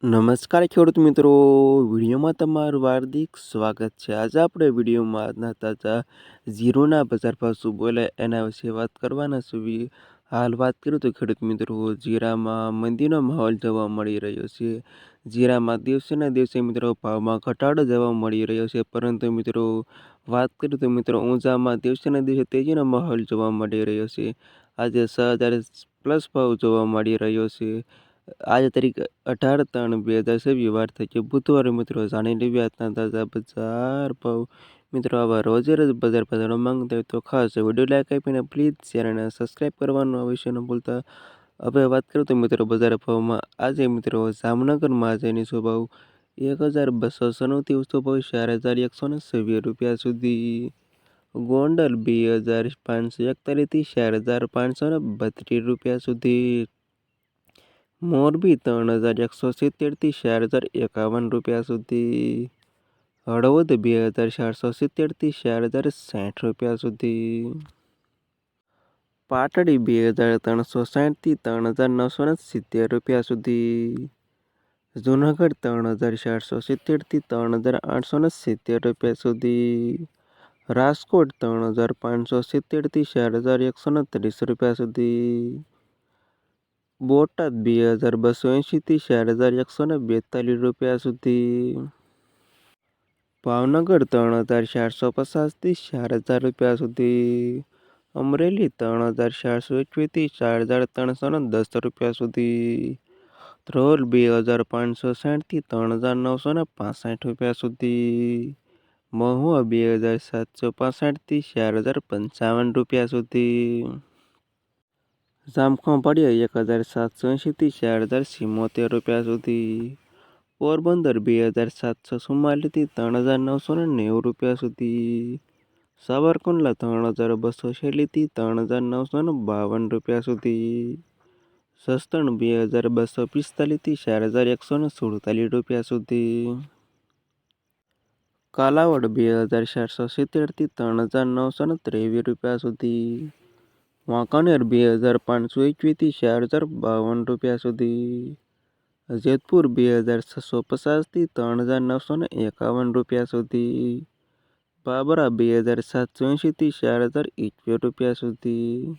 નમસ્કાર ખેડૂત મિત્રો, વિડીયોમાં તમારું હાર્દિક સ્વાગત છે। આજે આપણે વિડીયોમાં આજના તાજા જીરુના બજાર ભાવ શું બોલે એના વિશે વાત કરવાના છીએ। હાલ વાત કરું તો ખેડૂત મિત્રો, જીરામાં મંદીનો માહોલ જોવા મળી રહ્યો છે। જીરામાં દિવસેના દિવસે મિત્રો ભાવમાં ઘટાડો જોવા મળી રહ્યો છે, પરંતુ મિત્રો વાત કરું તો મિત્રો ઊંઝામાં દિવસેના દિવસે તેજીનો માહોલ જોવા મળી રહ્યો છે। આજે 6,000 પ્લસ ભાવ જોવા મળી રહ્યો છે। आज तारीख 18/3/2026 વાર થઈ છે બુધવારે। મિત્રો જાણી લેવી આજના તાજા બજાર ભાવ। મિત્રો આવા રોજે રોજ બજાર ભાવ માંગતા હોય તો ખાસ વિડીયો લાઈક આપીને પ્લીઝ શેર અને સબસ્ક્રાઈબ કરવાનું અવશ્ય ન ભૂલતા। હવે વાત કરું તો મિત્રો બજાર ભાવમાં આજે મિત્રો જામનગરમાં આજની ભાવ 1,296 ઊંચો ભાવ 4,126 રૂપિયા સુધી। ગોંડલ 2,541 થી 4,532 રૂપિયા સુધી। મોરબી 3,170 થી 4,051 રૂપિયા સુધી। હળવદ 2,470 થી 4,060 રૂપિયા સુધી। પાટડી 2,360 થી 3,970 રૂપિયા સુધી। જૂનાગઢ 3,470 થી 3,870 રૂપિયા સુધી। રાજકોટ 3,570 થી 4,130 રૂપિયા સુધી। બોટાદ 2,280 થી 4,142 રૂપિયા સુધી। ભાવનગર 3,450 થી 4,000 રૂપિયા સુધી। અમરેલી 3,421 થી 4,310 રૂપિયા સુધી। ધ્રોલ 2,560 થી 3,965 રૂપિયા સુધી। મહુવા 2,765 થી 4,055 રૂપિયા સુધી। જામખંભાળિયા 1,780 થી 4,074 રૂપિયા સુધી। પોરબંદર 2,744 થી 3,990 રૂપિયા સુધી। સાવરકુંડલા 3,246 થી 3,952 રૂપિયા સુધી। સસ્તણ 2,245 થી 4,147 રૂપિયા સુધી। કાલાવડ 2,470 થી 3,923 રૂપિયા સુધી। વાંકાનેર 2,521 થી 4,052 રૂપિયા સુધી। જેતપુર 2,650 થી 3,951 રૂપિયા સુધી। બાબરા 2,780 થી 4,071 રૂપિયા સુધી।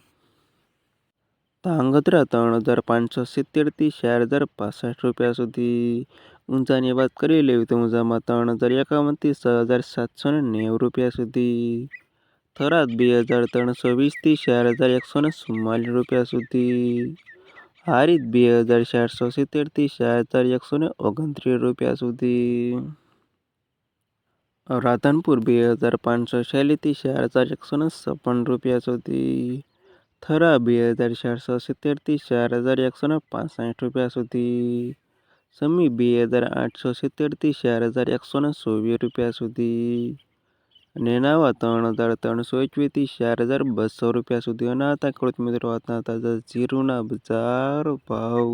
ધાંગધ્રા 3,570 થી 4,065 રૂપિયા સુધી। ઊંઝાની વાત કરી લેવી તો ઊંઝામાં 3,051 થી 6,790 રૂપિયા સુધી। થરાદ 2,320 થી 4,144 રૂપિયા સુધી। હારીજ 2,470 થી 4,129 રૂપિયા સુધી। રાધનપુર 2,546 થી 4,156 રૂપિયા સુધી। થરા 2,470 થી 4,165 રૂપિયા સુધી। સમી 2,870 થી 4,124 રૂપિયા સુધી। નેનાવા 3,321 થી 4,200 રૂપિયા સુધી। અને આ હતા ખેડૂત મિત્રો આજના તાજા જીરુના બજાર ભાવ।